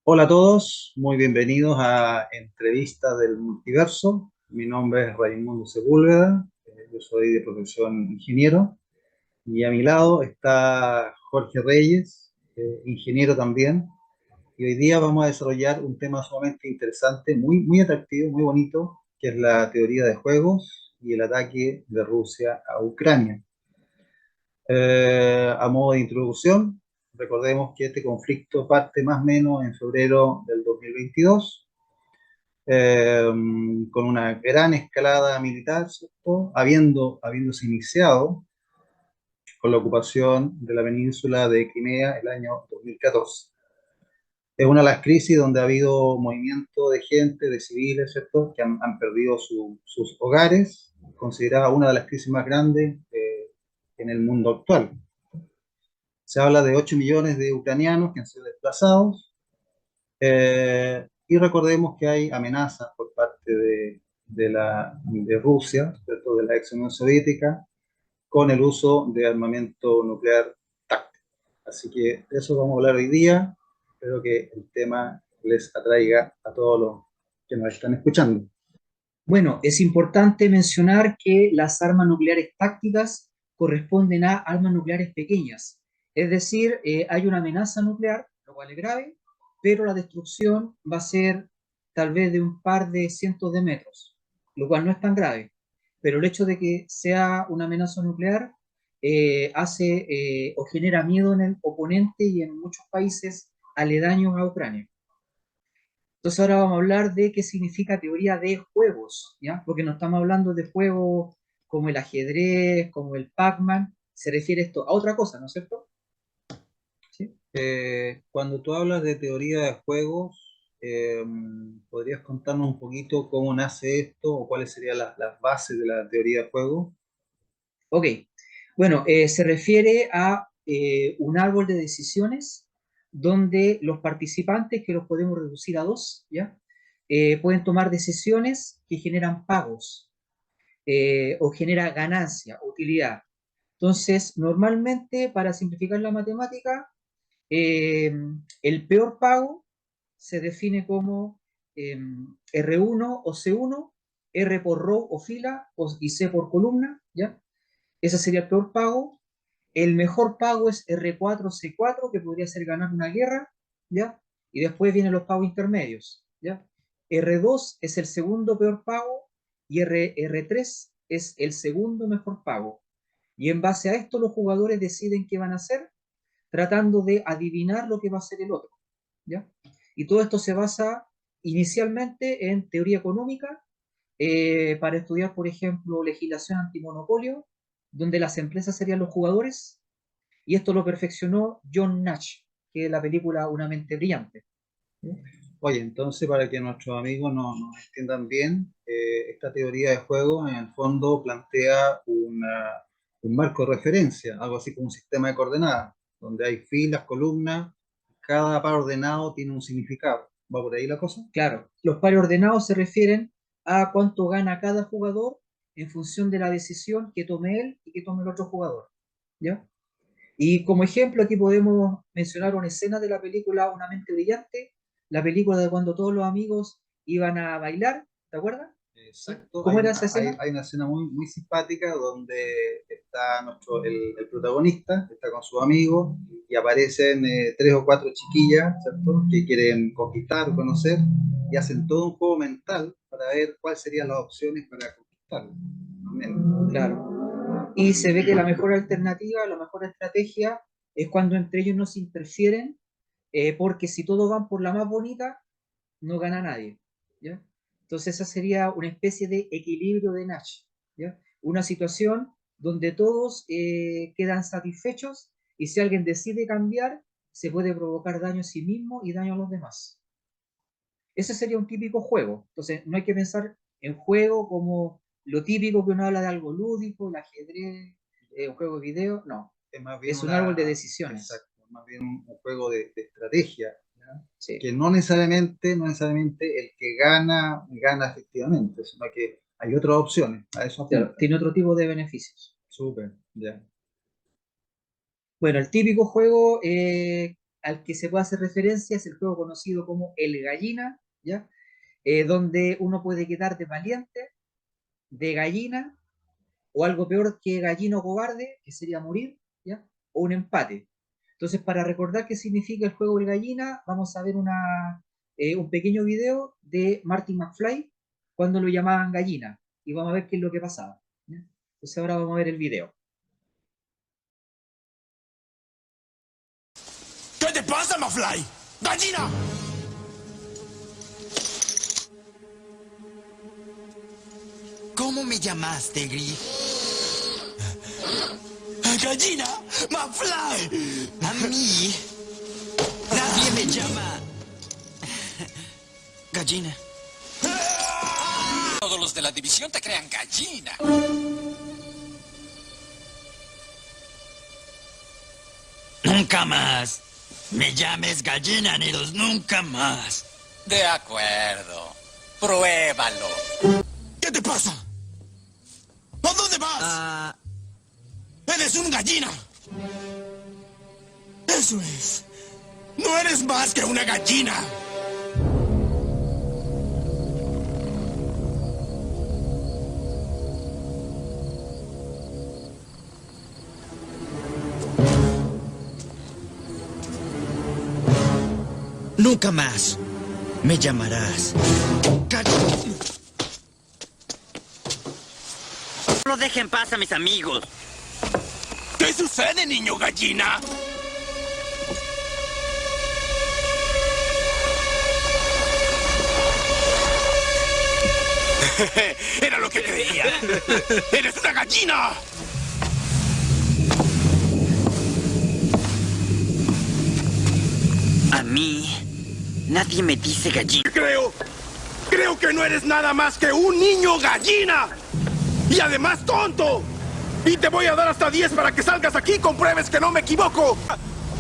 Hola a todos, muy bienvenidos a Entrevistas del Multiverso. Mi nombre es Raimundo Sepúlveda, yo soy de profesión ingeniero y a mi lado está Jorge Reyes, ingeniero también. Y hoy día vamos a desarrollar un tema sumamente interesante, muy atractivo, muy bonito, que es la teoría de juegos y el ataque de Rusia a Ucrania. A modo de introducción, recordemos que este conflicto parte más o menos en febrero del 2022, eh, con una gran escalada militar, ¿cierto? Habiéndose iniciado con la ocupación de la península de Crimea el año 2014. Es una de las crisis donde ha habido movimiento de gente, de civiles, ¿cierto?, que han perdido sus hogares, considerada una de las crisis más grandes en el mundo actual. Se habla de 8 millones de ucranianos que han sido desplazados, y recordemos que hay amenazas por parte de Rusia, ¿cierto?, de la ex Unión Soviética, con el uso de armamento nuclear táctico. Así que de eso vamos a hablar hoy día. Espero que el tema les atraiga a todos los que nos están escuchando. Bueno, es importante mencionar que las armas nucleares tácticas corresponden a armas nucleares pequeñas. Es decir, hay una amenaza nuclear, lo cual es grave, pero la destrucción va a ser tal vez de un par de cientos de metros, lo cual no es tan grave. Pero el hecho de que sea una amenaza nuclear hace o genera miedo en el oponente y en muchos países aledaños a Ucrania. Entonces ahora vamos a hablar de qué significa teoría de juegos, ¿ya? Porque no estamos hablando de juegos como el ajedrez, como el Pac-Man, se refiere esto a otra cosa, ¿no es cierto? ¿Sí? Cuando tú hablas de teoría de juegos, ¿podrías contarnos un poquito cómo nace esto o cuáles serían las bases de la teoría de juegos? Ok, bueno, se refiere a un árbol de decisiones donde los participantes, que los podemos reducir a dos, ¿ya? Pueden tomar decisiones que generan pagos o genera ganancia, utilidad. Entonces, normalmente, para simplificar la matemática, Eh, el peor pago se define como R1 o C1, R por row o fila y C por columna, ¿ya? Ese sería el peor pago. El mejor pago es R4, C4, que podría ser ganar una guerra, ¿ya? Y después vienen los pagos intermedios, ¿ya? R2 es el segundo peor pago y R3 es el segundo mejor pago. Y en base a esto los jugadores deciden qué van a hacer tratando de adivinar lo que va a ser el otro, ¿ya? Y todo esto se basa inicialmente en teoría económica, para estudiar, por ejemplo, legislación antimonopolio, donde las empresas serían los jugadores, y esto lo perfeccionó John Nash, que es la película Una mente brillante. Oye, entonces para que nuestros amigos nos entiendan bien, esta teoría de juego en el fondo plantea un marco de referencia, algo así como un sistema de coordenadas, donde hay filas, columnas, cada par ordenado tiene un significado. ¿Va por ahí la cosa? Claro, los pares ordenados se refieren a cuánto gana cada jugador en función de la decisión que tome él y que tome el otro jugador, ¿ya? Y como ejemplo, aquí podemos mencionar una escena de la película Una mente brillante, la película de cuando todos los amigos iban a bailar, ¿te acuerdas? ¿Sí? Exacto, ¿Cómo era esa escena? hay una escena muy simpática donde está el protagonista, está con sus amigos y aparecen tres o cuatro chiquillas, ¿cierto?, que quieren conquistar o conocer y hacen todo un juego mental para ver cuáles serían las opciones para conquistarlo. Amén. Claro. Y se ve que la mejor alternativa, la mejor estrategia es cuando entre ellos no se interfieren, porque si todos van por la más bonita, no gana nadie, ¿ya? Entonces esa sería una especie de equilibrio de Nash, ¿ya? Una situación donde todos quedan satisfechos y si alguien decide cambiar, se puede provocar daño a sí mismo y daño a los demás. Ese sería un típico juego. Entonces no hay que pensar en juego como lo típico que uno habla de algo lúdico, el ajedrez, un juego de video, no. Es más bien Es un árbol de decisiones. exacto, más bien un juego de estrategia, ¿ya? Sí, Que no necesariamente el que gana efectivamente, sino que hay otras opciones, a eso claro, apunta. tiene otro tipo de beneficios. Súper, ya. Bueno, el típico juego al que se puede hacer referencia es el juego conocido como el Gallina, ¿ya? Donde uno puede quedar de valiente, de gallina, o algo peor que gallino cobarde, que sería morir, ¿ya? O un empate. Entonces, para recordar qué significa el juego del gallina, vamos a ver un pequeño video de Marty McFly cuando lo llamaban gallina, y vamos a ver qué es lo que pasaba, ¿ya? Entonces ahora vamos a ver el video. ¿Qué te pasa, McFly? ¡Gallina! ¿Cómo me llamaste, Griff? ¡Gallina! ¡McFly! A mí nadie me llama gallina. Todos los de la división te crean gallina. Nunca más me llames gallina, Needles, nunca más. De acuerdo. Pruébalo. ¿Qué te pasa? ¿A dónde vas? ¡Eres un gallina! ¡Eso es! ¡No eres más que una gallina! Nunca más me llamarás gallina. No dejen paz a mis amigos. ¿Qué sucede, niño gallina? Era lo que creía. ¡Eres una gallina! A mí, nadie me dice gallina. Creo que no eres nada más que un niño gallina. Y además tonto. Y te voy a dar hasta 10 para que salgas aquí y compruebes que no me equivoco.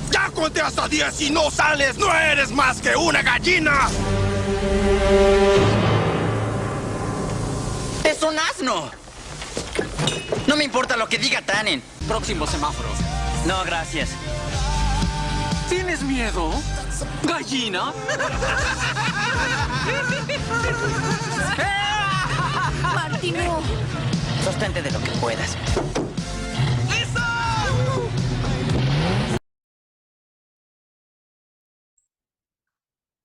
Ya conté hasta 10 y no sales. No eres más que una gallina. ¡Es un asno! No me importa lo que diga Tannen. Próximo semáforo. No, gracias. ¿Tienes miedo? ¿Gallina? Marty, no. Sostente de lo que puedas.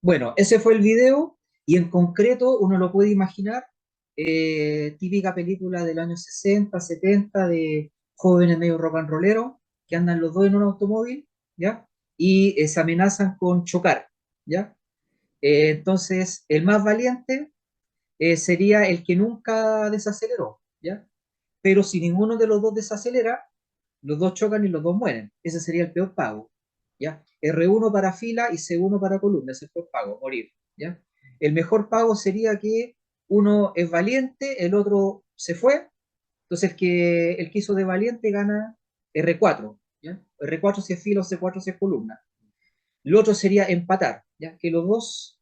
Bueno, ese fue el video, y en concreto uno lo puede imaginar, típica película del año 60, 70, de jóvenes medio rock and rolleros, que andan los dos en un automóvil, ¿ya? Y se amenazan con chocar, ¿ya? Entonces, el más valiente sería el que nunca desaceleró, ¿ya? Pero si ninguno de los dos desacelera, los dos chocan y los dos mueren. Ese sería el peor pago, ¿ya? R1 para fila y C1 para columna, ese es el peor pago, morir, ¿ya? El mejor pago sería que uno es valiente, el otro se fue, entonces el que hizo de valiente gana R4, ¿ya? R4 si es fila o C4 si es columna. Lo otro sería empatar, ¿ya? Que los dos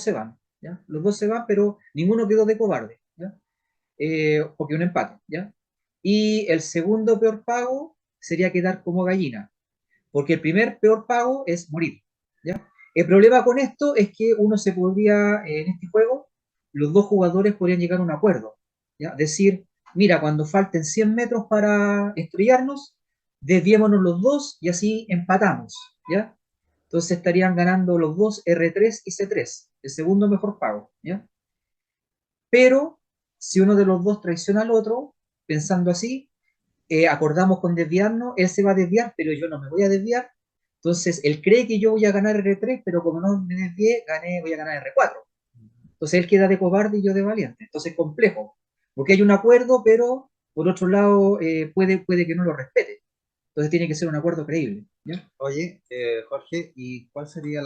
se van, ¿ya? Los dos se van, pero ninguno quedó de cobarde, ¿ya? Porque un empate, ¿ya? Y el segundo peor pago sería quedar como gallina, porque el primer peor pago es morir, ¿ya? El problema con esto es que uno se podría, en este juego, los dos jugadores podrían llegar a un acuerdo, ¿ya? Decir, mira, cuando falten 100 metros para estrellarnos, desviémonos los dos y así empatamos, ¿ya? Entonces estarían ganando los dos R3 y C3, el segundo mejor pago, ¿ya? Pero si uno de los dos traiciona al otro, pensando así, acordamos con desviarnos, él se va a desviar, pero yo no me voy a desviar. Entonces, él cree que yo voy a ganar R3, pero como no me desvié, voy a ganar R4. Entonces, él queda de cobarde y yo de valiente. Entonces, complejo, porque hay un acuerdo, pero por otro lado, puede que no lo respete. Entonces, tiene que ser un acuerdo creíble, ¿ya? Oye, Jorge, ¿y cuál sería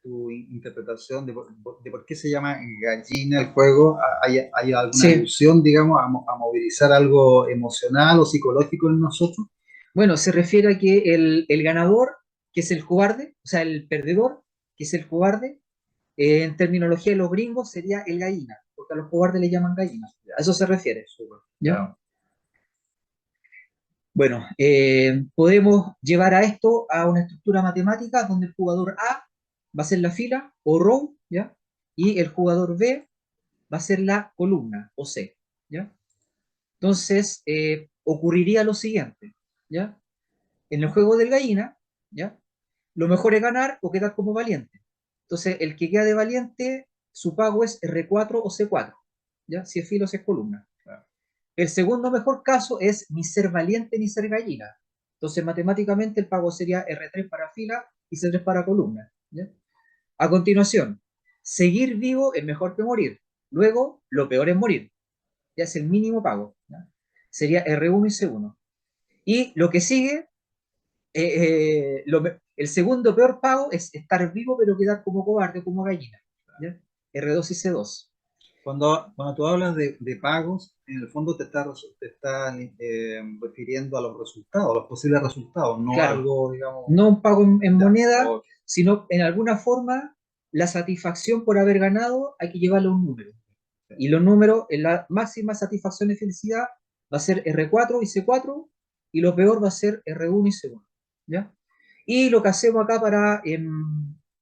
tu interpretación de por qué se llama gallina el juego? ¿Hay alguna Sí. alusión, digamos, a movilizar algo emocional o psicológico en nosotros? Bueno, se refiere a que el ganador, que es el cobarde, o sea, el perdedor, que es el cobarde, en terminología de los gringos sería el gallina, porque a los cobardes le llaman gallinas. A eso se refiere. Súper, ¿Ya? claro. Bueno, podemos llevar a esto a una estructura matemática donde el jugador A va a ser la fila o row, ¿ya? Y el jugador B va a ser la columna o C, ¿ya? Entonces, ocurriría lo siguiente, ¿ya? En el juego del gallina, ¿ya? Lo mejor es ganar o quedar como valiente. Entonces, el que queda de valiente, su pago es R4 o C4, ¿ya? Si es filo o si es columna. El segundo mejor caso es ni ser valiente ni ser gallina. Entonces, matemáticamente, el pago sería R3 para fila y C3 para columna, ¿ya? A continuación, seguir vivo es mejor que morir. Luego, lo peor es morir. Ya es el mínimo pago, ¿ya? Sería R1 y C1. Y lo que sigue, el segundo peor pago es estar vivo pero quedar como cobarde, como gallina, ¿ya? R2 y C2. Cuando tú hablas de pagos, en el fondo te está refiriendo a los resultados, a los posibles resultados, no Claro, algo, digamos. no un pago en Ya, moneda, ok. sino en alguna forma la satisfacción por haber ganado hay que llevarlo a un número. Y los números, en la máxima satisfacción y felicidad, va a ser R4 y C4, y lo peor va a ser R1 y C1, ¿ya? Y lo que hacemos acá para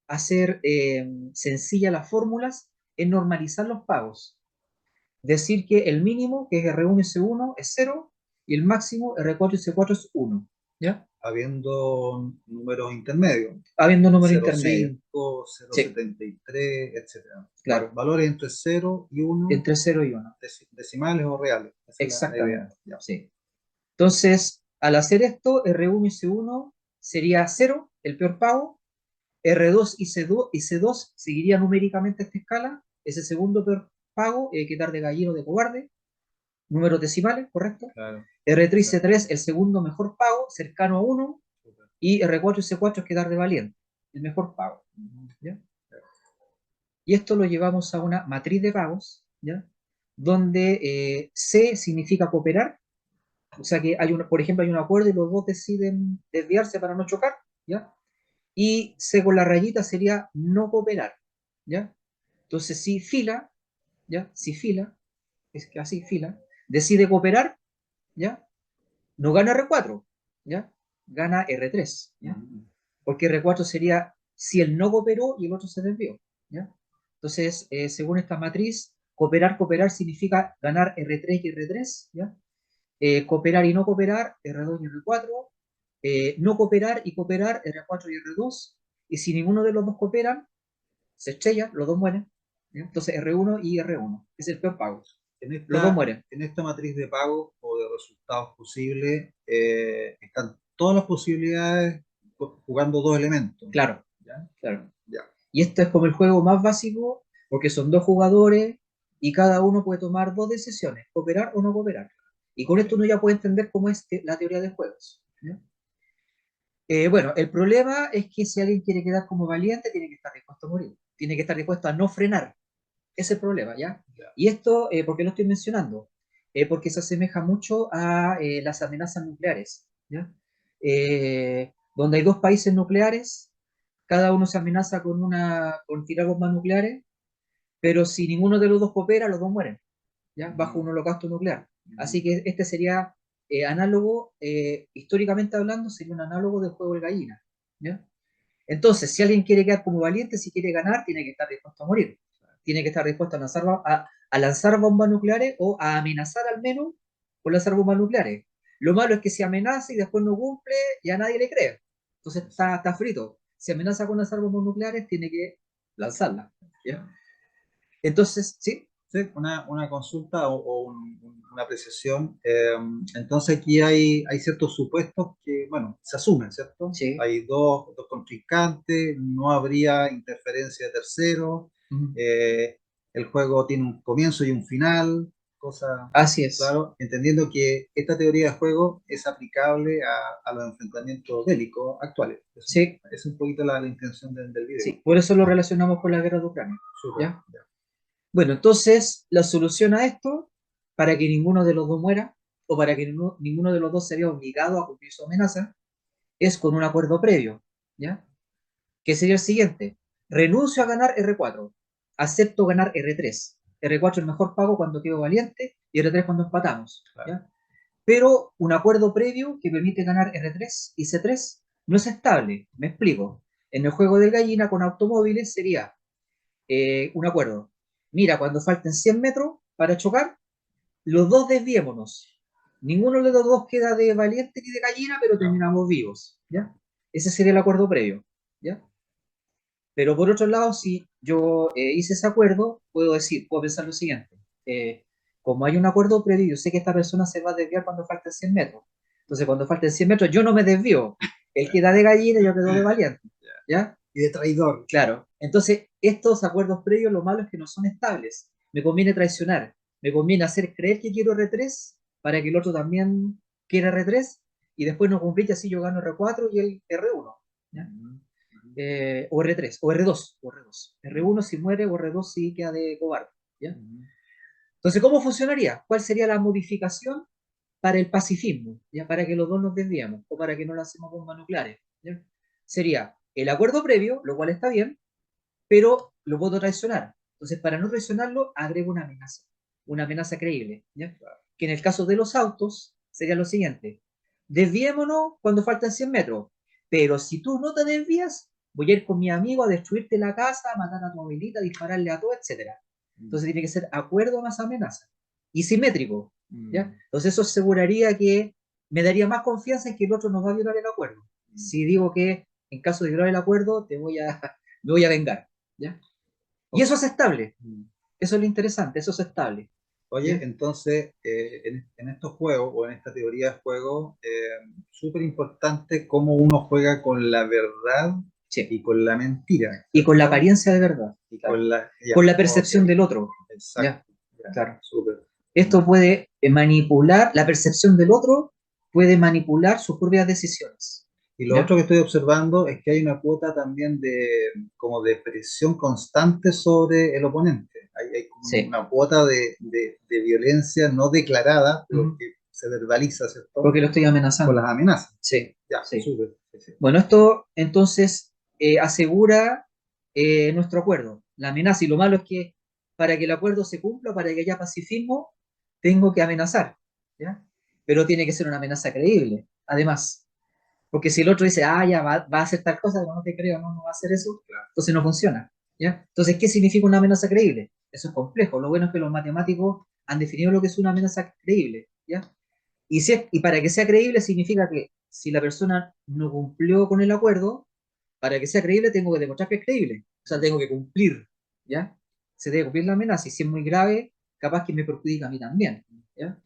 hacer sencillas las fórmulas es normalizar los pagos. Decir que el mínimo, que es R1 y C1, es 0, y el máximo, R4 y C4, es 1, ¿ya? Habiendo números intermedios, Habiendo número intermedio. 0,5, Sí, 0,73, etcétera. claro, Valores entre 0 y 1, entre 0 y 1. decimales o reales. Esa es la idea. Exactamente, Ya. sí. Entonces, al hacer esto, R1 y C1 sería 0, el peor pago. R2 y C2 seguiría numéricamente esta escala. Ese segundo peor pago, quedar de gallino de cobarde. Números decimales, ¿correcto? Claro. R3 y C3, el segundo mejor pago, cercano a 1. Y R4 y C4 es quedar de valiente, el mejor pago, ¿ya? Y esto lo llevamos a una matriz de pagos, ¿ya? Donde C significa cooperar. O sea que hay por ejemplo, hay un acuerdo y los dos deciden desviarse para no chocar, ¿ya? Y C con la rayita sería no cooperar, ¿ya? Entonces, si fila, ¿ya? Si fila, es que así fila, decide cooperar, ¿ya? No gana R4, ¿ya? Gana R3, ¿ya? Porque R4 sería si él no cooperó y el otro se desvió, ¿ya? Entonces, según esta matriz, cooperar significa ganar R3 y R3, ¿ya? Cooperar y no cooperar, R2 y R4, no cooperar y cooperar, R4 y R2, y si ninguno de los dos cooperan, se estrella, los dos mueren, ¿ya? Entonces R1 y R1, es el peor pago, los dos mueren. En esta matriz de pagos o de resultados posibles están todas las posibilidades jugando dos elementos. Claro, ¿Ya? claro. Ya. Y esto es como el juego más básico, porque son dos jugadores y cada uno puede tomar dos decisiones, cooperar o no cooperar. Y con esto uno ya puede entender cómo es la teoría de juegos, ¿ya? Bueno, el problema es que si alguien quiere quedar como valiente, tiene que estar dispuesto a morir. Tiene que estar dispuesto a no frenar. Ese es el problema, ¿ya? Y esto, ¿por qué lo estoy mencionando? Porque se asemeja mucho a las amenazas nucleares, ¿ya? Donde hay dos países nucleares, cada uno se amenaza con tirar bombas nucleares, pero si ninguno de los dos coopera, los dos mueren, ¿ya? Bajo un holocausto nuclear. Así que este sería análogo, históricamente hablando, sería un análogo del juego del gallina, ¿ya? Entonces, si alguien quiere quedar como valiente, si quiere ganar, tiene que estar dispuesto a morir. Tiene que estar dispuesto a lanzar bombas nucleares o a amenazar al menos con lanzar bombas nucleares. Lo malo es que si amenaza y después no cumple, ya nadie le cree. Entonces está frito. Si amenaza con lanzar bombas nucleares, tiene que lanzarlas, ¿ya? Entonces, sí. Sí, una consulta una apreciación. Entonces aquí hay ciertos supuestos que, bueno, se asumen, ¿cierto? Sí. Hay dos contrincantes, no habría interferencia de terceros, el juego tiene un comienzo y un final, cosa, Así es. claro, entendiendo que esta teoría de juego es aplicable a los enfrentamientos bélicos actuales. Sí. Es un poquito la intención del video. Sí, por eso lo relacionamos con la guerra de Ucrania. Súper, ¿Ya? Bueno, entonces la solución a esto, para que ninguno de los dos muera, o para que ninguno de los dos se vea obligado a cumplir su amenaza, es con un acuerdo previo, ¿ya? Que sería el siguiente: renuncio a ganar R4, acepto ganar R3. R4 es el mejor pago cuando quedo valiente y R3 cuando empatamos, ¿ya? pero un acuerdo previo que permite ganar R3 y C3 no es estable. Me explico. En el juego del gallina con automóviles sería un acuerdo. Mira, cuando falten 100 metros para chocar, los dos desviémonos. Ninguno de los dos queda de valiente ni de gallina, pero terminamos vivos, ¿ya? Ese sería el acuerdo previo, ¿ya? Pero por otro lado, si yo hice ese acuerdo, puedo pensar lo siguiente. Como hay un acuerdo previo, yo sé que esta persona se va a desviar cuando falten 100 metros. Entonces, cuando falten 100 metros, yo no me desvío. Él queda de gallina y yo quedo de valiente, ¿ya? Y de traidor. Claro. Entonces, estos acuerdos previos, lo malo es que no son estables. Me conviene traicionar. Me conviene hacer creer que quiero R3 para que el otro también quiera R3 y después no cumplir y así yo gano R4 y el R1. ¿Ya? O R3, o R2, o R2. R1 si muere, o R2 si queda de cobarde. ¿Ya? Entonces, ¿cómo funcionaría? ¿Cuál sería la modificación para el pacifismo? ¿Ya? Para que los dos nos desviemos o para que no lancemos bombas nucleares. ¿Ya? Sería el acuerdo previo, lo cual está bien, pero lo puedo traicionar. Entonces, para no traicionarlo, agrego una amenaza creíble. ¿Ya? Que en el caso de los autos sería lo siguiente: desviémonos cuando faltan 100 metros, pero si tú no te desvías, voy a ir con mi amigo a destruirte la casa, a matar a tu abuelita, a dispararle a todo, etc. Entonces tiene que ser acuerdo más amenaza. Y simétrico. ¿Ya? Entonces eso aseguraría que me daría más confianza en que el otro no va a violar el acuerdo. Si digo que en caso de violar el acuerdo, me voy a vengar. ¿Ya? Y eso es estable. Eso es lo interesante, eso es estable. Oye, ¿Ya? entonces, en estos juegos, o en esta teoría de juego, súper importante cómo uno juega con la verdad Sí. y con la mentira. Y con la apariencia de verdad. Y Claro. ya, Con la percepción del otro. Exacto. Ya, claro. Súper. Esto puede manipular, la percepción del otro puede manipular sus propias decisiones. Y lo ¿Ya? otro que estoy observando es que hay una cuota también como de presión constante sobre el oponente. Hay como Sí. una cuota de violencia no declarada, pero que se verbaliza, ¿cierto? Porque lo estoy amenazando. Con las amenazas. Sí. Ya, Sí. súper. Sí. Bueno, esto entonces asegura nuestro acuerdo, la amenaza. Y lo malo es que para que el acuerdo se cumpla, para que haya pacifismo, tengo que amenazar. ¿Ya? Pero tiene que ser una amenaza creíble, además. Porque si el otro dice, ya va a hacer tal cosa, no te creo, no va a hacer eso, entonces no funciona. ¿Ya? Entonces, ¿qué significa una amenaza creíble? Eso es complejo. Lo bueno es que los matemáticos han definido lo que es una amenaza creíble. ¿Ya? Y para que sea creíble significa que si la persona no cumplió con el acuerdo, para que sea creíble tengo que demostrar que es creíble. O sea, tengo que cumplir. ¿Ya? Se debe cumplir la amenaza. Y si es muy grave, capaz que me perjudica a mí también. ¿Ya?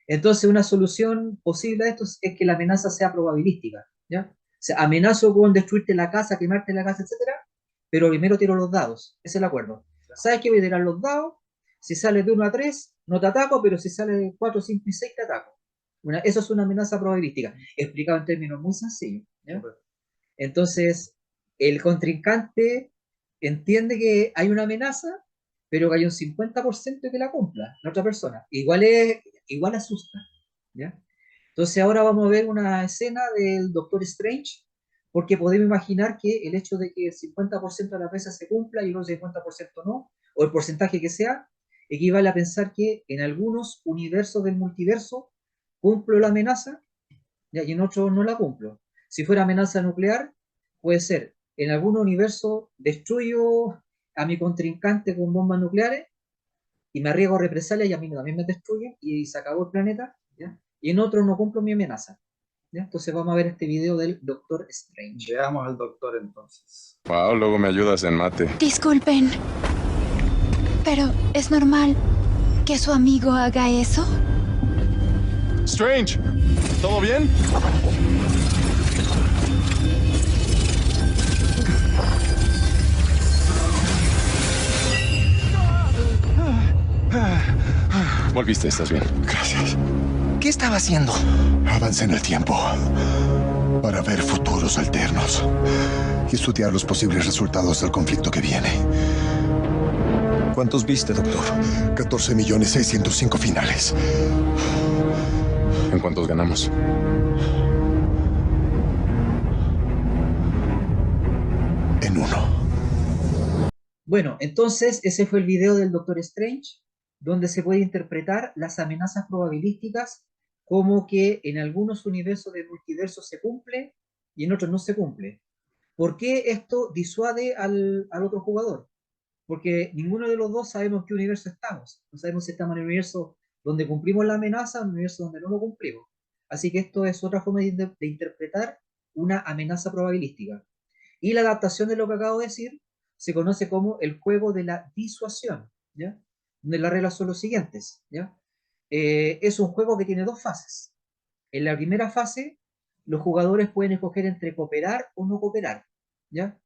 Entonces, una solución posible a esto es que la amenaza sea probabilística, ¿ya? O sea, amenazo con destruirte la casa, quemarte la casa, etcétera, pero primero tiro los dados. Ese es el acuerdo. ¿Sabes que voy a tirar los dados? Si sale de 1 a 3, no te ataco, pero si sale de 4, 5 y 6, te ataco. Eso es una amenaza probabilística, explicado en términos muy sencillos, ¿ya? Entonces, el contrincante entiende que hay una amenaza, pero que hay un 50% que la cumpla la otra persona. Igual asusta. ¿Ya? Entonces ahora vamos a ver una escena del Doctor Strange, porque podemos imaginar que el hecho de que el 50% de las veces se cumpla y el otro 50% no, o el porcentaje que sea, equivale a pensar que en algunos universos del multiverso cumplo la amenaza, ¿ya? Y en otros no la cumplo. Si fuera amenaza nuclear, puede ser, en algún universo destruyo a mi contrincante con bombas nucleares y me arriesgo a represalias y a mí también me destruyen y se acabó el planeta, ¿ya? Y en otro no cumplo mi amenaza, ¿ya? Entonces vamos a ver este video del Doctor Strange. Veamos al doctor entonces. Wow, luego me ayudas en mate. Disculpen, pero ¿es normal que su amigo haga eso? Strange, ¿todo bien? Volviste, estás bien. Gracias. ¿Qué estaba haciendo? Avancé en el tiempo para ver futuros alternos y estudiar los posibles resultados del conflicto que viene. ¿Cuántos viste, doctor? 14.605.000 finales. ¿En cuántos ganamos? En uno. Bueno, entonces ese fue el video del Doctor Strange, donde se puede interpretar las amenazas probabilísticas como que en algunos universos del multiverso se cumple y en otros no se cumple. ¿Por qué esto disuade al otro jugador? Porque ninguno de los dos sabemos qué universo estamos. No sabemos si estamos en el universo donde cumplimos la amenaza o en el universo donde no lo cumplimos. Así que esto es otra forma de interpretar una amenaza probabilística. Y la adaptación de lo que acabo de decir se conoce como el juego de la disuasión, ¿ya? Donde las reglas son los siguientes, ¿ya? Es un juego que tiene dos fases. En la primera fase, los jugadores pueden escoger entre cooperar o no cooperar, ¿ya?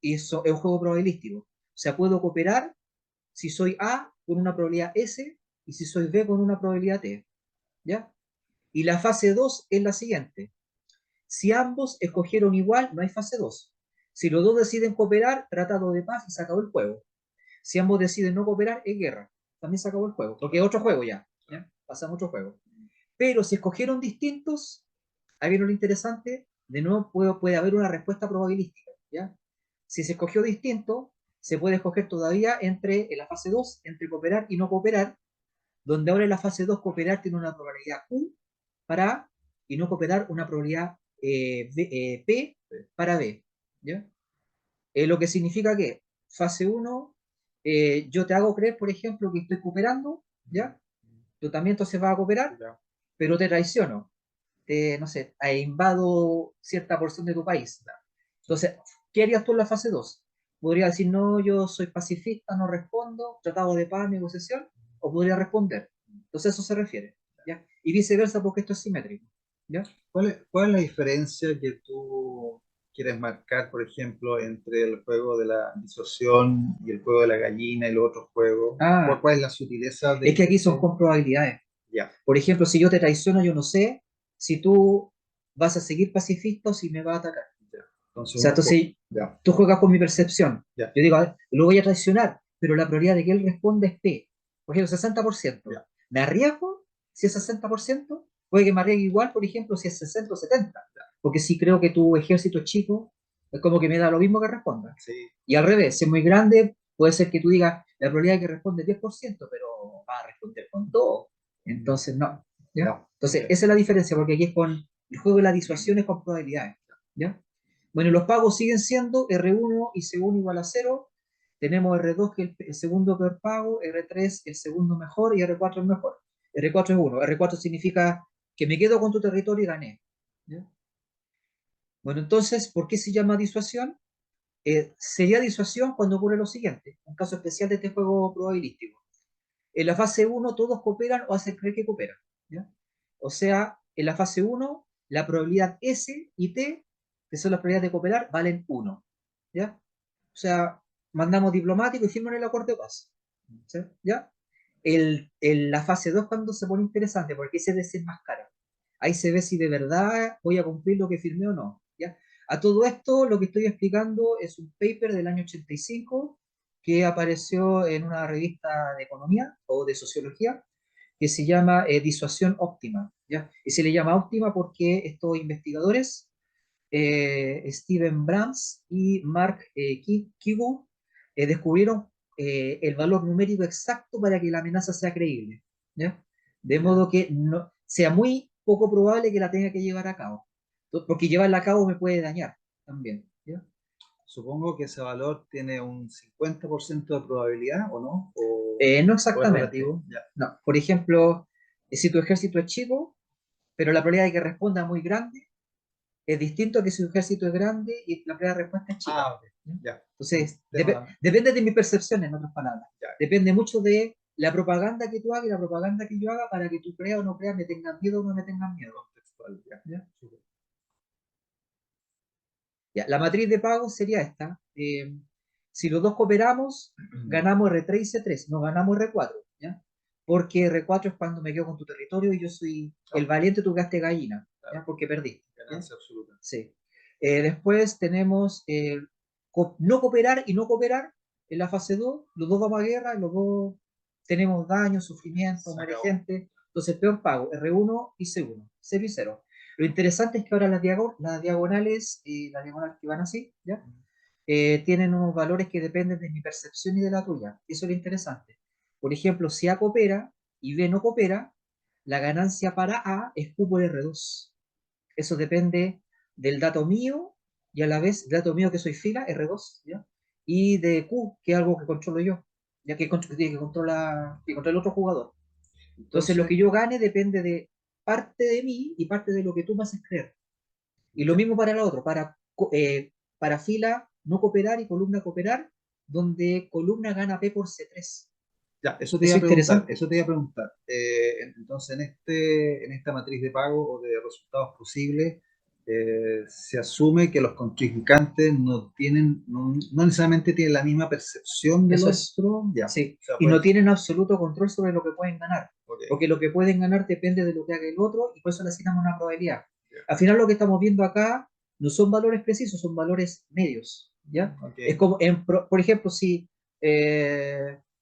Eso es un juego probabilístico. O sea, puedo cooperar si soy A con una probabilidad S y si soy B con una probabilidad T, ¿ya? Y la fase 2 es la siguiente. Si ambos escogieron igual, no hay fase 2. Si los dos deciden cooperar, tratado de paz y se acabó el juego. Si ambos deciden no cooperar, es guerra. También se acabó el juego. Porque es otro juego ya. Pasamos a otro juego. Pero si escogieron distintos, ahí viene lo interesante, de nuevo puede haber una respuesta probabilística, ¿ya? Si se escogió distinto, se puede escoger todavía en la fase 2, entre cooperar y no cooperar, donde ahora en la fase 2 cooperar tiene una probabilidad Q para A y no cooperar una probabilidad P para B, ¿ya? Lo que significa que fase 1, yo te hago creer, por ejemplo, que estoy cooperando, ¿ya? Tú también entonces vas a cooperar, pero te traiciono. No sé, invado cierta porción de tu país. Entonces, ¿qué harías tú en la fase 2? Podría decir, no, yo soy pacifista, no respondo, tratado de paz, negociación, o podría responder. Entonces, a eso se refiere, ¿ya? Y viceversa, porque esto es simétrico, ¿ya? ¿Cuál es la diferencia que tú quieres marcar, por ejemplo, entre el juego de la disociación y el juego de la gallina y los otros juegos? ¿Cuál es la sutileza de es que aquí son con probabilidades. Ya. Por ejemplo, si yo te traiciono, yo no sé si tú vas a seguir pacifista o si me vas a atacar. Entonces, tú juegas con mi percepción. Ya. Yo digo, a ver, lo voy a traicionar, pero la probabilidad de que él responda es P. Por ejemplo, 60%. Ya. ¿Me arriesgo si es 60%? Puede que me arriesgue igual, por ejemplo, si es 60 o 70. Porque si creo que tu ejército es chico, es como que me da lo mismo que responda. Sí. Y al revés, si es muy grande, puede ser que tú digas, la probabilidad de que responde es 10%, pero va a responder con todo. Entonces, no. ¿Ya? No. Entonces, esa es la diferencia, porque aquí es con el juego de la disuasión es con probabilidades. ¿Ya? Bueno, los pagos siguen siendo R1 y C1 igual a 0. Tenemos R2 que es el segundo peor pago, R3 el segundo mejor y R4 el mejor. R4 es 1. R4 significa que me quedo con tu territorio y gané. ¿Ya? Bueno, entonces, ¿por qué se llama disuasión? Sería disuasión cuando ocurre lo siguiente, un caso especial de este juego probabilístico. En la fase 1 todos cooperan o hacen creer que cooperan, ¿ya? O sea, en la fase 1 la probabilidad S y T, que son las probabilidades de cooperar, valen 1, ¿ya? O sea, mandamos diplomático y firman el acuerdo de paz, ¿sí? ¿Ya? En la fase 2 cuando se pone interesante, porque ahí se desenmascara. Ahí se ve si de verdad voy a cumplir lo que firmé o no, ¿ya? A todo esto, lo que estoy explicando es un paper del año 85 que apareció en una revista de economía o de sociología que se llama Disuasión Óptima, ¿ya? Y se le llama óptima porque estos investigadores, Steven Brams y Mark Kigu, descubrieron el valor numérico exacto para que la amenaza sea creíble, ¿ya? De modo que no, sea muy poco probable que la tenga que llevar a cabo, porque llevarla a cabo me puede dañar también, ¿ya? Supongo que ese valor tiene un 50% de probabilidad, ¿o no? No exactamente. No. Por ejemplo, si tu ejército es chico, pero la probabilidad de que responda es muy grande, es distinto a que si tu ejército es grande y la probabilidad de respuesta es chica. Okay. Ya. Entonces, depende de mi percepción, en otras palabras. Ya. Depende mucho de la propaganda que tú hagas y la propaganda que yo haga para que tú creas o no creas, me tengan miedo o no me tengan miedo. ¿Ya? Ya, la matriz de pago sería esta. Si los dos cooperamos, ganamos R3 y C3, no ganamos R4, ¿ya? Porque R4 es cuando me quedo con tu territorio y yo soy el valiente, tú quedaste gallina, ¿ya? Porque perdiste. Ganancia absoluta. Sí. Después tenemos no cooperar y no cooperar en la fase 2. Los dos vamos a guerra, los dos tenemos daño, sufrimiento, muere gente. Entonces, peor pago, R1 y C1, 0 y 0. Lo interesante es que ahora las diagonales, las diagonales que van así, ¿ya? Tienen unos valores que dependen de mi percepción y de la tuya. Eso es lo interesante. Por ejemplo, si A coopera y B no coopera, la ganancia para A es Q por R2. Eso depende del dato mío y a la vez del dato mío que soy fila, R2, ¿ya? Y de Q, que es algo que controlo yo, ya que controla el otro jugador. Entonces lo que yo gane depende de parte de mí y parte de lo que tú me haces creer. Y lo mismo para el otro, para fila no cooperar y columna cooperar, donde columna gana P por C3. Ya, eso te Eso iba a es preguntar, interesante. eso te iba a preguntar. Entonces, en esta matriz de pago o de resultados posibles, se asume que los contrincantes no necesariamente tienen la misma percepción del Eso es. otro. Ya. Sí. O sea, Y no tienen absoluto control sobre lo que pueden ganar. ok, Porque lo que pueden ganar depende de lo que haga el otro y por eso le asignamos una probabilidad. Ya. Al final lo que estamos viendo acá no son valores precisos, son valores medios, ¿ya? ok, Es como, por ejemplo, si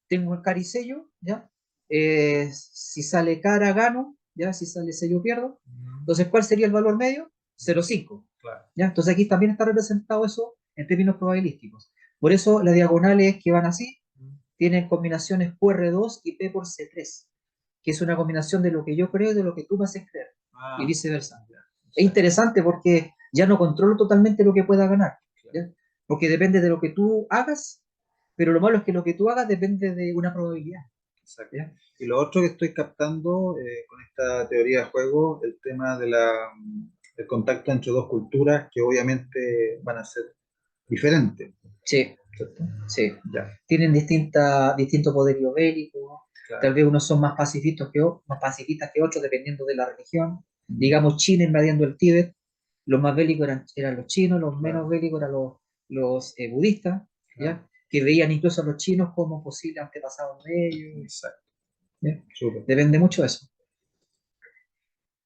tengo el cara y sello, ¿ya? Si sale cara, gano, ¿ya? Si sale sello, pierdo. Entonces, ¿cuál sería el valor medio? 0,5. claro. ¿Ya? Entonces aquí también está representado eso en términos probabilísticos. Por eso las diagonales que van así tienen combinaciones QR2 y P por C3, que es una combinación de lo que yo creo y de lo que tú me haces creer, y viceversa. Es interesante porque ya no controlo totalmente lo que pueda ganar, ¿ya? Porque depende de lo que tú hagas, pero lo malo es que lo que tú hagas depende de una probabilidad. Exacto. ¿Ya? Y lo otro que estoy captando con esta teoría de juego, el tema del contacto entre dos culturas que obviamente van a ser diferentes. Sí, sí. Ya, Tienen distinto poderío bélico, claro. tal vez unos son más pacifistas que otros, dependiendo de la región. Digamos, China invadiendo el Tíbet, los más bélicos eran los chinos, los menos bélicos eran los budistas, ¿ya? Que veían incluso a los chinos como posibles antepasados de ellos. Exacto. ¿Ya? Súper. Depende mucho de eso.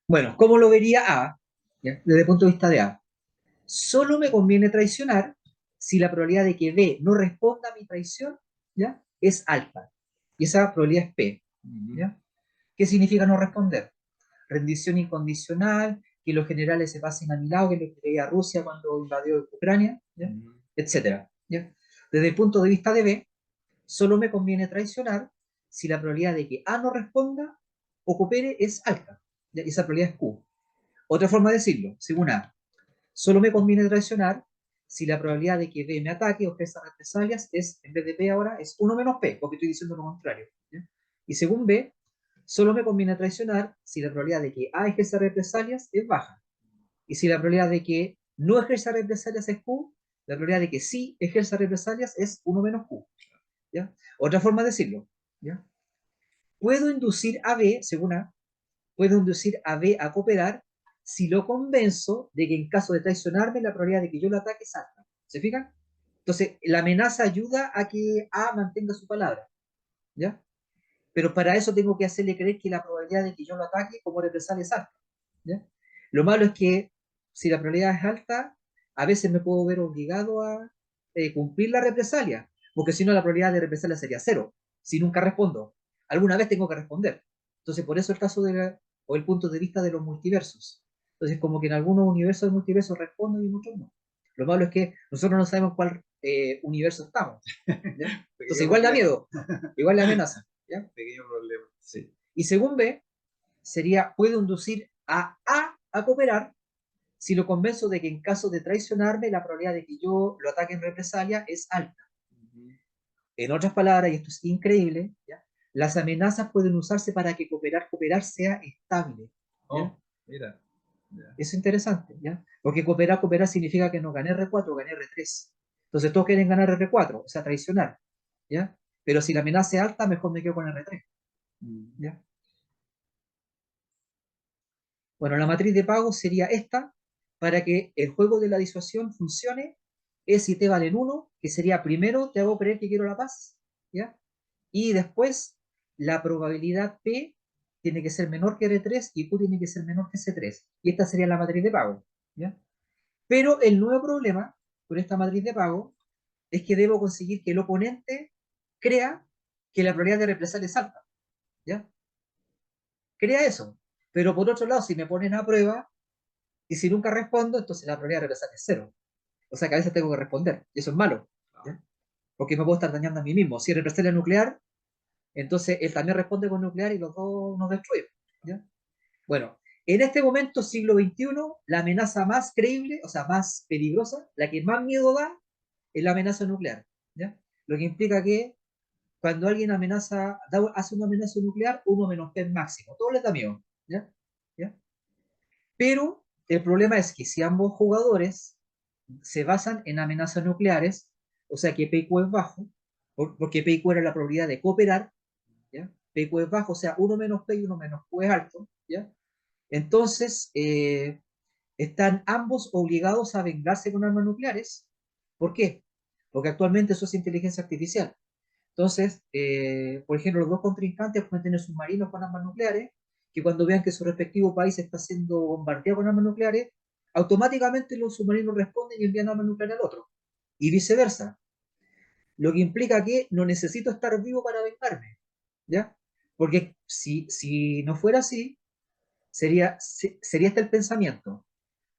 Bueno, ¿cómo lo vería A? ¿Ya? Desde el punto de vista de A. Solo me conviene traicionar si la probabilidad de que B no responda a mi traición, ¿ya? Es alta. Y esa probabilidad es P. ¿Ya? ¿Qué significa no responder? Rendición incondicional, que los generales se pasen a mi lado, que lo que veía Rusia cuando invadió Ucrania, ¿ya? Etcétera. ¿Ya? Desde el punto de vista de B, solo me conviene traicionar si la probabilidad de que A no responda o coopere es alta. ¿Ya? Y esa probabilidad es Q. Otra forma de decirlo, según A, solo me conviene traicionar si la probabilidad de que B me ataque o ejerza represalias es, en vez de P ahora, es 1 menos P, porque estoy diciendo lo contrario. ¿Ya? Y según B, solo me conviene traicionar si la probabilidad de que A ejerza represalias es baja. Y si la probabilidad de que no ejerza represalias es Q, la probabilidad de que sí ejerza represalias es 1 menos Q. ¿Ya? Otra forma de decirlo. ¿Ya? Puedo inducir a B, según A, puedo inducir a B a cooperar si lo convenzo de que en caso de traicionarme la probabilidad de que yo lo ataque es alta. ¿Se fijan? Entonces, la amenaza ayuda a que A mantenga su palabra. ¿Ya? Pero para eso tengo que hacerle creer que la probabilidad de que yo lo ataque como represalia es alta. ¿Ya? Lo malo es que si la probabilidad es alta, a veces me puedo ver obligado a cumplir la represalia, porque si no la probabilidad de represalia sería cero, si nunca respondo. Alguna vez tengo que responder. Entonces, por eso el caso o el punto de vista de los multiversos. Entonces, como que en algunos universos del multiverso respondo y en otros no. Lo malo es que nosotros no sabemos cuál universo estamos. ¿Ya? Entonces, igual da miedo, igual le amenaza. ¿Ya? Pequeño problema. Sí. Y según B, puedo inducir a A a cooperar si lo convenzo de que en caso de traicionarme, la probabilidad de que yo lo ataque en represalia es alta. En otras palabras, y esto es increíble, ¿ya? Las amenazas pueden usarse para que cooperar sea estable. ¿Ya? Oh, mira. Ya. Es interesante, ¿ya? Porque cooperar significa que no gané R4, gané R3. Entonces todos quieren ganar R4, o sea, traicionar, ¿ya? Pero si la amenaza es alta, mejor me quedo con R3. ¿Ya? Bueno, la matriz de pago sería esta. Para que el juego de la disuasión funcione, es y t valen 1, que sería primero te hago creer que quiero la paz, ¿ya? Y después la probabilidad P tiene que ser menor que R3 y Q tiene que ser menor que C3. Y esta sería la matriz de pago, ¿ya? Pero el nuevo problema con esta matriz de pago es que debo conseguir que el oponente crea que la probabilidad de reemplazar es alta, ¿ya? Crea eso. Pero por otro lado, si me ponen a prueba, y si nunca respondo, entonces la probabilidad de reemplazar es cero. O sea que a veces tengo que responder. Y eso es malo. ¿Ya? Porque me puedo estar dañando a mí mismo. Si reemplazar la nuclear, entonces él también responde con nuclear y los dos nos destruyen. ¿ya? Bueno, en este momento, siglo XXI, la amenaza más creíble, o sea, más peligrosa, la que más miedo da, es la amenaza nuclear, ¿ya? Lo que implica que cuando alguien hace una amenaza nuclear, 1 - P máximo. Todo les da miedo, ¿ya? ¿Ya? Pero el problema es que si ambos jugadores se basan en amenazas nucleares, o sea que PQ es bajo, porque PQ era la probabilidad de cooperar, ¿ya? PQ es bajo, o sea, 1 - P y 1 - Q es alto, ¿ya? Entonces, están ambos obligados a vengarse con armas nucleares. ¿Por qué? Porque actualmente eso es inteligencia artificial. Entonces, por ejemplo, los dos contrincantes pueden tener submarinos con armas nucleares, que cuando vean que su respectivo país está siendo bombardeado con armas nucleares, automáticamente los submarinos responden y envían armas nucleares al otro. Y viceversa. Lo que implica que no necesito estar vivo para vengarme, ¿ya? Porque si no fuera así, sería este el pensamiento.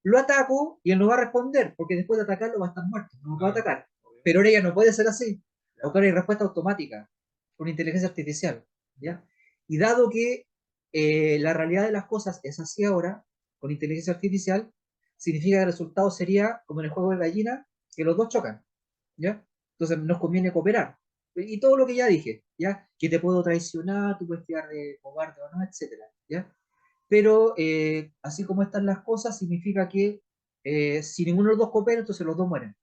Lo ataco y él no va a responder, porque después de atacarlo va a estar muerto, no me va a atacar. Pero ahora ya no puede ser así. Ahora hay respuesta automática, con inteligencia artificial, ¿ya? Y dado que la realidad de las cosas es así ahora, con inteligencia artificial, significa que el resultado sería, como en el juego de gallina, que los dos chocan, ¿ya? Entonces nos conviene cooperar. Y todo lo que ya dije, ¿ya? Que te puedo traicionar, tú puedes tirar de cobarde o no, etcétera, ¿ya? Pero así como están las cosas, significa que si ninguno de los dos coopera, entonces los dos mueren.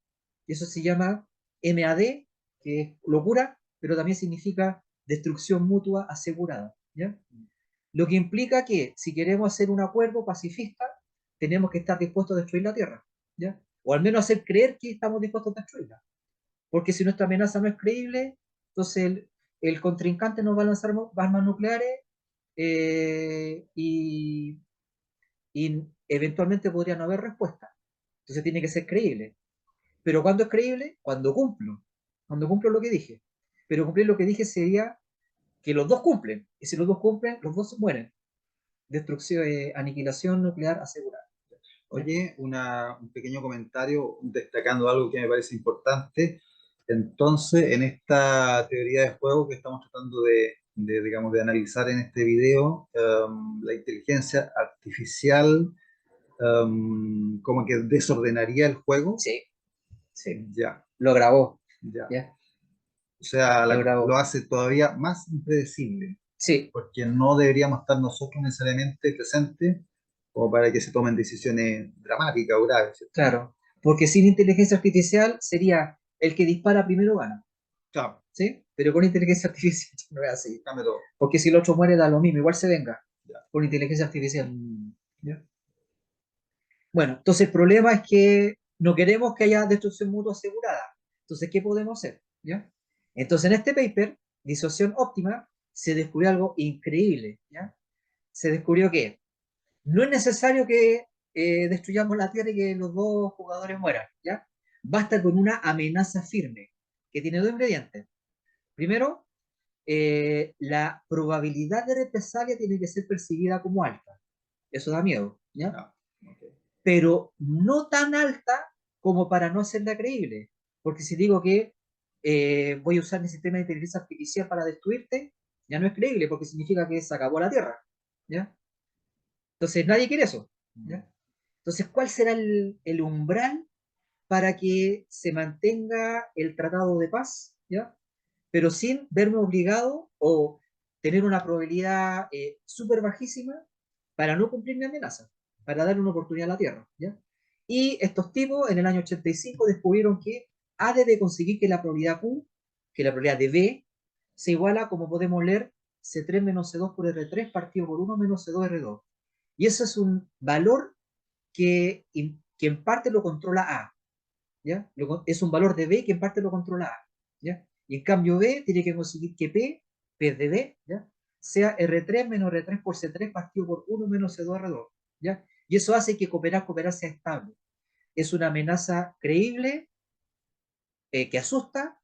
Y eso se llama MAD, que es locura, pero también significa destrucción mutua asegurada, ¿ya? Lo que implica que si queremos hacer un acuerdo pacifista, tenemos que estar dispuestos a destruir la Tierra, ¿ya? O al menos hacer creer que estamos dispuestos a destruirla. Porque si nuestra amenaza no es creíble, entonces el contrincante nos va a lanzar armas nucleares y eventualmente podría no haber respuesta. Entonces tiene que ser creíble. Pero ¿cuándo es creíble? Cuando cumplo. Cuando cumplo lo que dije. Pero cumplir lo que dije sería que los dos cumplen. Y si los dos cumplen, los dos mueren. Destrucción, aniquilación nuclear asegurada. Oye, un pequeño comentario destacando algo que me parece importante. Entonces, en esta teoría de juego que estamos tratando digamos, de analizar en este video, la inteligencia artificial como que desordenaría el juego. Sí, sí. Ya, Lo grabó. ya. ¿Ya? O sea, Lo grabó. lo hace todavía más impredecible, Sí, porque no deberíamos estar nosotros necesariamente presentes como para que se tomen decisiones dramáticas o graves, ¿cierto? claro. Porque sin inteligencia artificial sería el que dispara primero gana. Claro, ¿Sí? Pero con inteligencia artificial no es así. cambia todo. Porque si el otro muere da lo mismo, igual se venga. Ya. Con inteligencia artificial. ¿Ya? Bueno, entonces el problema es que no queremos que haya destrucción mutua asegurada. Entonces, ¿qué podemos hacer? ¿Ya? Entonces, en este paper, Disociación Óptima, se descubrió algo increíble. ¿Ya? Se descubrió que no es necesario que destruyamos la Tierra y que los dos jugadores mueran. ¿Ya? Basta con una amenaza firme, que tiene dos ingredientes. Primero, la probabilidad de represalia tiene que ser percibida como alta. Eso da miedo. ¿Ya? Ah, ok. Pero no tan alta como para no hacerla creíble. Porque si digo que voy a usar mi sistema de inteligencia artificial para destruirte, ya no es creíble, porque significa que se acabó la Tierra. ¿Ya? Entonces nadie quiere eso. ¿Ya? Entonces, ¿cuál será el umbral para que se mantenga el tratado de paz? ¿Ya? Pero sin verme obligado o tener una probabilidad súper bajísima para no cumplir mi amenaza, para darle una oportunidad a la Tierra. ¿Ya? Y estos tipos en el año 85 descubrieron que A debe conseguir que la probabilidad Q, que la probabilidad de B, se iguala, como podemos leer, C3 menos C2 por R3 partido por 1 menos C2 R2. Y eso es un valor que en parte lo controla A. ¿Ya? Es un valor de B que en parte lo controla A. ¿Ya? Y en cambio B tiene que conseguir que P de B, ¿ya? Sea R3 menos R3 por C3 partido por 1 menos C2 R2. ¿Ya? Y eso hace que cooperar sea estable. Es una amenaza creíble que asusta,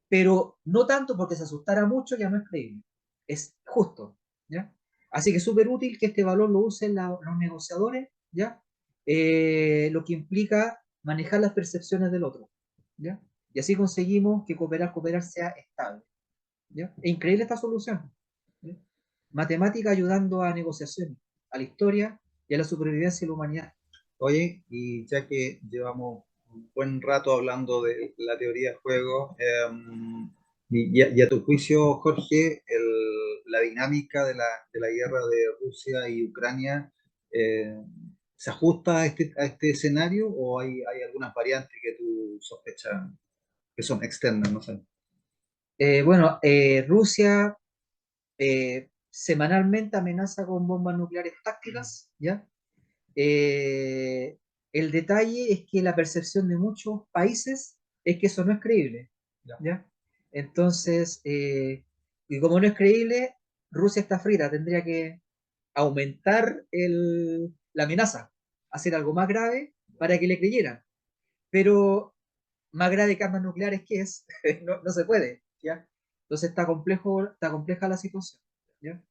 pero no tanto porque se asustara mucho ya no es creíble. Es justo. ¿Ya? Así que es súper útil que este valor lo usen los negociadores, ¿ya? Lo que implica manejar las percepciones del otro. ¿Ya? Y así conseguimos que cooperar sea estable. ¿Ya? Es increíble esta solución. ¿Ya? matemática ayudando a negociaciones, a la historia y a la supervivencia de la humanidad. Oye, y ya que llevamos un buen rato hablando de la teoría de juegos, y a tu juicio, Jorge, la dinámica de la guerra de Rusia y Ucrania, eh, ¿se ajusta a este escenario o hay algunas variantes que tú sospechas que son externas, no sé? Bueno, Rusia semanalmente amenaza con bombas nucleares tácticas, ¿ya? Eh, el detalle es que la percepción de muchos países es que eso no es creíble, ¿ya? Entonces, y como no es creíble, Rusia está frita, tendría que aumentar la amenaza, hacer algo más grave para que le creyeran. Pero más grave que armas nucleares, ¿qué es? No, no se puede, ¿ya? Entonces está compleja la situación, ¿ya?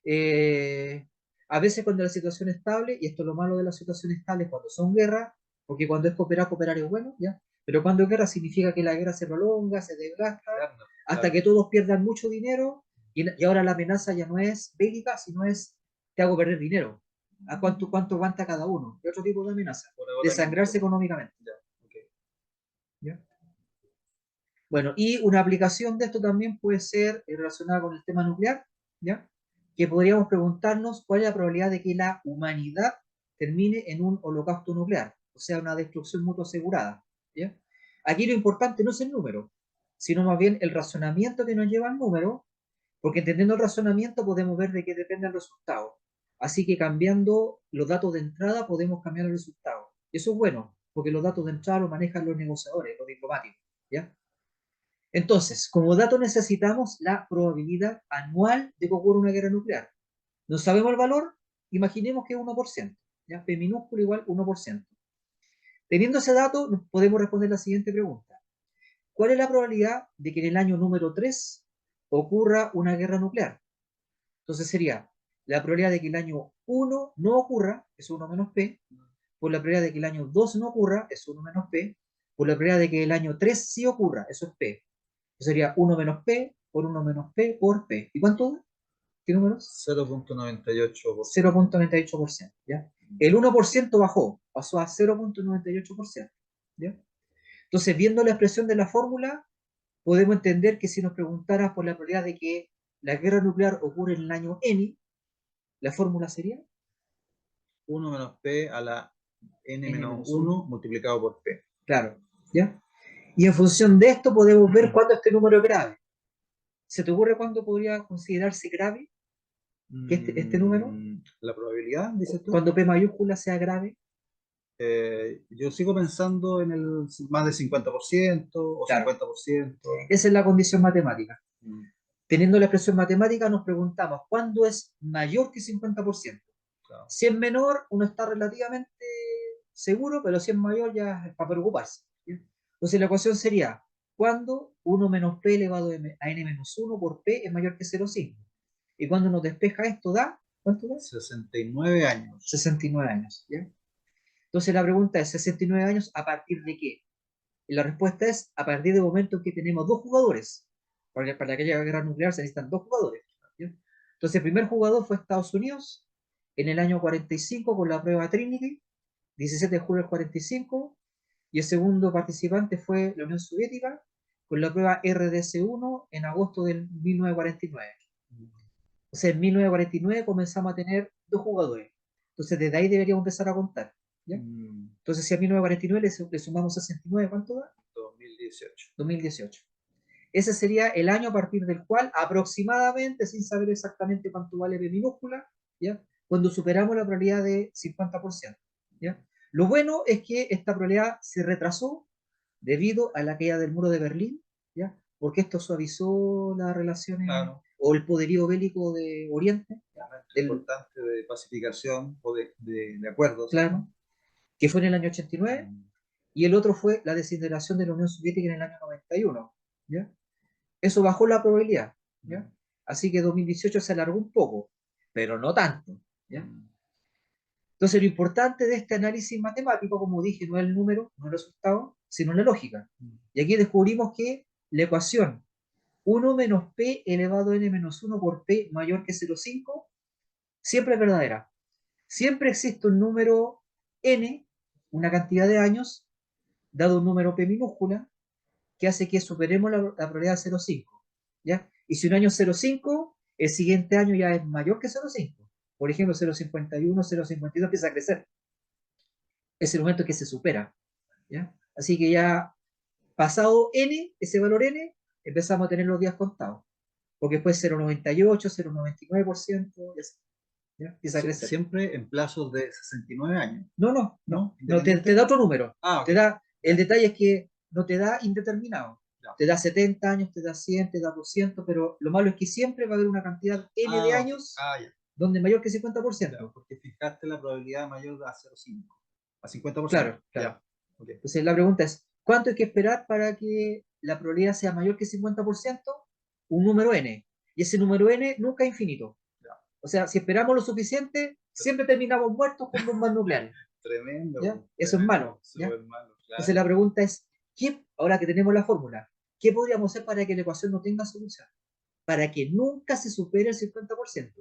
Eh, a veces cuando la situación es estable, y esto es lo malo de la situación estable cuando son guerras, porque cuando es cooperar, cooperar es bueno, ¿ya? Pero cuando es guerra significa que la guerra se prolonga, se desgasta, hasta que todos pierdan mucho dinero, y ahora la amenaza ya no es bélica, sino es te hago perder dinero. ¿A cuánto aguanta cada uno? Es otro tipo de amenaza. Desangrarse económicamente. ¿Ya? Bueno, y una aplicación de esto también puede ser relacionada con el tema nuclear, ¿ya? Que podríamos preguntarnos cuál es la probabilidad de que la humanidad termine en un holocausto nuclear, o sea, una destrucción mutua asegurada, ¿ya? Aquí lo importante no es el número, sino más bien el razonamiento que nos lleva al número, porque entendiendo el razonamiento podemos ver de qué depende el resultado. Así que cambiando los datos de entrada podemos cambiar el resultado. Eso es bueno, porque los datos de entrada los manejan los negociadores, los diplomáticos, ¿ya? Entonces, como dato necesitamos la probabilidad anual de que ocurra una guerra nuclear. No sabemos el valor, imaginemos que es 1%, ¿ya? P minúsculo igual 1%. Teniendo ese dato, nos podemos responder la siguiente pregunta. ¿Cuál es la probabilidad de que en el año número 3 ocurra una guerra nuclear? Entonces sería la probabilidad de que el año 1 no ocurra, es 1 menos P, por la probabilidad de que el año 2 no ocurra, es 1 menos P, por la probabilidad de que el año 3 sí ocurra, eso es P. Sería 1 menos P por 1 menos P por P. ¿Y cuánto da? ¿Qué números? 0.98%. 0.98%, ¿ya? El 1% bajó, pasó a 0.98%, ¿ya? Entonces, viendo la expresión de la fórmula, podemos entender que si nos preguntara por la probabilidad de que la guerra nuclear ocurre en el año N, la fórmula sería 1 menos P a la N menos 1 multiplicado por P. Claro, ¿ya? Y en función de esto podemos ver cuándo este número es grave. ¿Se te ocurre cuándo podría considerarse grave que este número? La probabilidad, dices tú. Cuando P mayúscula sea grave. Yo sigo pensando en el más del 50% o Claro. 50%. Esa es la condición matemática. Teniendo la expresión matemática nos preguntamos, ¿cuándo es mayor que 50%? Claro. Si es menor, uno está relativamente seguro, pero si es mayor ya es para preocuparse. ¿Sí? Entonces la ecuación sería, ¿cuándo 1 menos P elevado a N menos 1 por P es mayor que 0,5? Y cuando nos despeja esto da, ¿cuánto da? 69 años. 69 años, ¿ya? Entonces la pregunta es, ¿69 años a partir de qué? Y la respuesta es a partir del momento en que tenemos dos jugadores. Para que haya guerra nuclear se necesitan dos jugadores, ¿ya? Entonces el primer jugador fue Estados Unidos en el año 45 con la prueba Trinity, 17 de julio del 45, y el segundo participante fue la Unión Soviética con la prueba RDS-1 en agosto del 1949. O sea, en 1949 comenzamos a tener dos jugadores. Entonces desde ahí deberíamos empezar a contar, ¿ya? Entonces si a 1949 le sumamos 69, ¿cuánto da? 2018. 2018. Ese sería el año a partir del cual aproximadamente, sin saber exactamente cuánto vale P minúscula, ¿ya? Cuando superamos la probabilidad de 50%, ¿ya? Lo bueno es que esta probabilidad se retrasó debido a la caída del muro de Berlín, ¿ya? Porque esto suavizó las relaciones, claro, o el poderío bélico de Oriente, importante de pacificación o de acuerdos. Claro, que fue en el año 89, y el otro fue la desintegración de la Unión Soviética en el año 91, ¿ya? Eso bajó la probabilidad, ¿ya? Así que 2018 se alargó un poco, pero no tanto, ¿ya? Entonces lo importante de este análisis matemático, como dije, no es el número, no es el resultado, sino la lógica. Y aquí descubrimos que la ecuación 1 menos P elevado a N menos 1 por P mayor que 0,5 siempre es verdadera. Siempre existe un número N, una cantidad de años, dado un número P minúscula, que hace que superemos la probabilidad de 0,5. ¿Ya? Y si un año es 0,5, el siguiente año ya es mayor que 0,5. Por ejemplo, 0,51, 0,52 empieza a crecer. Es el momento que se supera. ¿Ya? Así que ya pasado N, ese valor N, empezamos a tener los días contados. Porque después 0,98, 0,99%, ¿ya? Empieza a crecer. Siempre en plazos de 69 años. No, te da otro número. Ah, te da, el detalle es que no te da indeterminado. Te da 70 años, te da 100, te da 200, pero lo malo es que siempre va a haber una cantidad N de años donde mayor que 50%. Claro, porque fijaste la probabilidad mayor a 0,5, a 50%. Claro. Okay. Entonces la pregunta es, ¿cuánto hay que esperar para que la probabilidad sea mayor que 50%? Un número N. Y ese número N nunca es infinito. O sea, si esperamos lo suficiente, siempre terminamos muertos con bombas nucleares. Tremendo. ¿Ya? Eso es malo. ¿ya? Malo, claro. Entonces la pregunta es, ahora que tenemos la fórmula, ¿qué podríamos hacer para que la ecuación no tenga solución? Para que nunca se supere el 50%.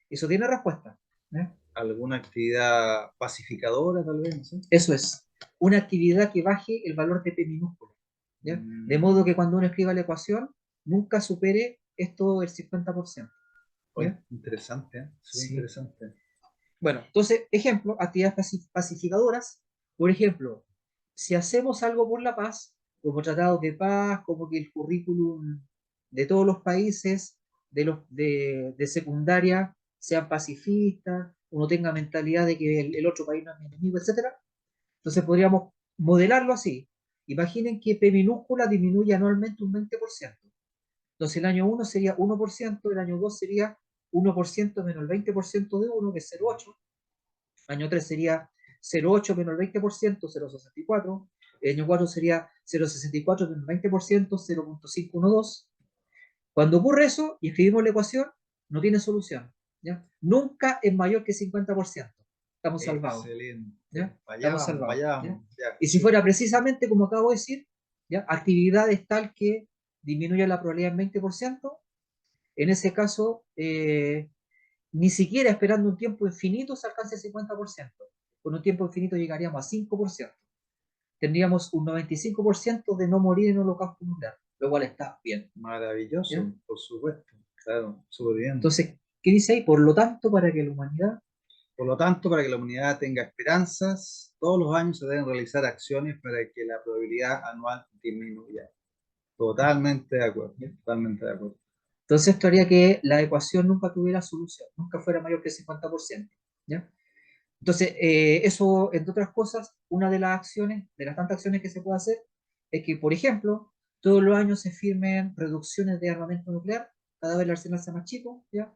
Eso tiene respuesta. ¿ya? ¿Alguna actividad pacificadora, tal vez? No sé. Eso es. Una actividad que baje el valor de P minúsculo. ¿ya? De modo que cuando uno escriba la ecuación, nunca supere esto el 50%. Oye, interesante, ¿eh? Sí. Interesante. Bueno, entonces, ejemplo, actividades pacificadoras. Por ejemplo, si hacemos algo por la paz, como tratados de paz, como que el currículum de todos los países de secundaria sean pacifistas, uno tenga mentalidad de que el otro país no es mi enemigo, etc. Entonces podríamos modelarlo así. Imaginen que P minúscula disminuye anualmente un 20%. Entonces el año 1 sería 1%, el año 2 sería 1% menos el 20% de 1, que es 0,8. Año 3 sería 0,8 menos el 20%, 0,64. El año 4 sería 0,64 menos el 20%, 0,512. Cuando ocurre eso y escribimos la ecuación, no tiene solución. ¿ya? Nunca es mayor que 50%. Estamos salvados. Excelente. ¿ya? Vayamos, Estamos salvados. vayamos. ¿ya? Y si fuera precisamente como acabo de decir, ¿ya? Actividades tal que disminuya la probabilidad en 20%, en ese caso, ni siquiera esperando un tiempo infinito se alcanza el 50%. Con un tiempo infinito llegaríamos a 5%. Tendríamos un 95% de no morir en holocausto nuclear, lo cual está bien. Maravilloso, ¿ya? por supuesto. Claro, súper bien. Entonces, ¿qué dice ahí? Por lo tanto, para que la humanidad tenga esperanzas, todos los años se deben realizar acciones para que la probabilidad anual disminuya. Totalmente de acuerdo, totalmente de acuerdo. Entonces esto haría que la ecuación nunca tuviera solución, nunca fuera mayor que el 50%. ¿ya? Entonces, eso, entre otras cosas, una de las acciones, de las tantas acciones que se puede hacer, es que, por ejemplo, todos los años se firmen reducciones de armamento nuclear, cada vez el arsenal sea más chico, ¿ya?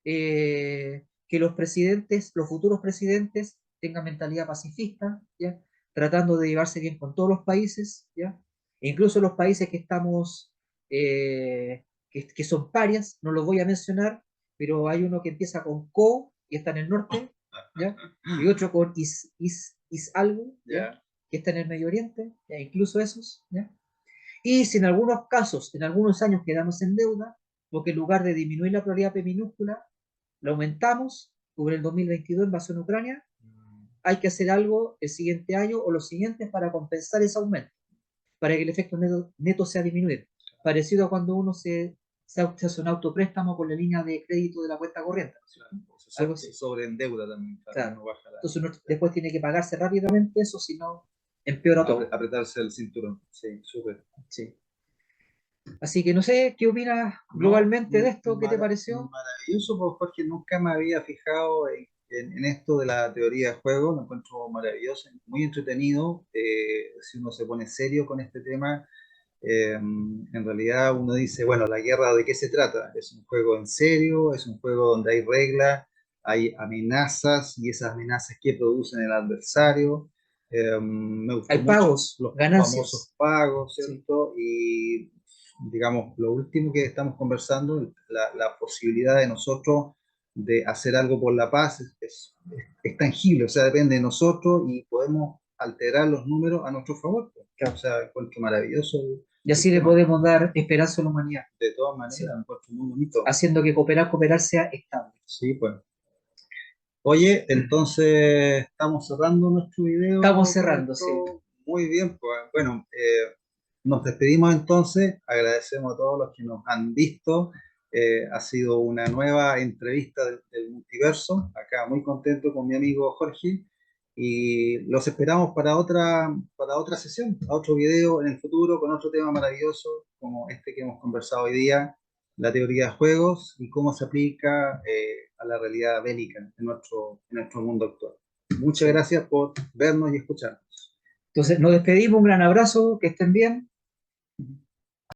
Que los presidentes, los futuros presidentes, tengan mentalidad pacifista, ¿ya? Tratando de llevarse bien con todos los países, ¿ya? E incluso los países que estamos, que son parias, no los voy a mencionar, pero hay uno que empieza con Co y está en el norte, ¿ya? Y otro con is algo, ¿ya? Que está en el Medio Oriente, ¿ya? Incluso esos, ¿ya? Y si en algunos casos, en algunos años quedamos en deuda, porque en lugar de disminuir la probabilidad P minúscula, la aumentamos, como en el 2022 invasión a Ucrania, hay que hacer algo el siguiente año o los siguientes para compensar ese aumento, para que el efecto neto sea disminuir. Parecido a cuando uno se hace un autopréstamo con la línea de crédito de la cuenta corriente. Algo así. Sobre endeuda también. Claro. Entonces uno después tiene que pagarse rápidamente eso, si no empeora todo. Apretarse el cinturón. Sí, súper. Sí. Así que no sé, ¿qué opinas globalmente de esto? ¿Qué te pareció? Maravilloso, pues Jorge, nunca me había fijado en esto de la teoría de juego, lo encuentro maravilloso, muy entretenido. Si uno se pone serio con este tema, en realidad uno dice, bueno, la guerra, ¿de qué se trata? ¿Es un juego en serio? ¿Es un juego donde hay reglas, hay amenazas y esas amenazas que producen el adversario? Me gustó hay mucho pagos, los ganancias. famosos pagos, ¿cierto? Sí. Y digamos, lo último que estamos conversando, la posibilidad de nosotros de hacer algo por la paz es tangible, o sea, depende de nosotros y podemos alterar los números a nuestro favor. O sea, encuentro maravilloso Y así le podemos dar esperanza a la humanidad, De todas maneras, me encuentro muy bonito. haciendo que cooperar sea estable. Sí, pues. Oye, entonces estamos cerrando nuestro video. Estamos cerrando, sí. Muy bien, pues. Bueno, nos despedimos entonces. Agradecemos a todos los que nos han visto. Ha sido una nueva entrevista del multiverso. Acá muy contento con mi amigo Jorge. Y los esperamos para otra sesión, a otro video en el futuro con otro tema maravilloso como este que hemos conversado hoy día, la teoría de juegos y cómo se aplica a la realidad bélica en nuestro mundo actual. Muchas gracias por vernos y escucharnos. Entonces, nos despedimos, un gran abrazo, que estén bien.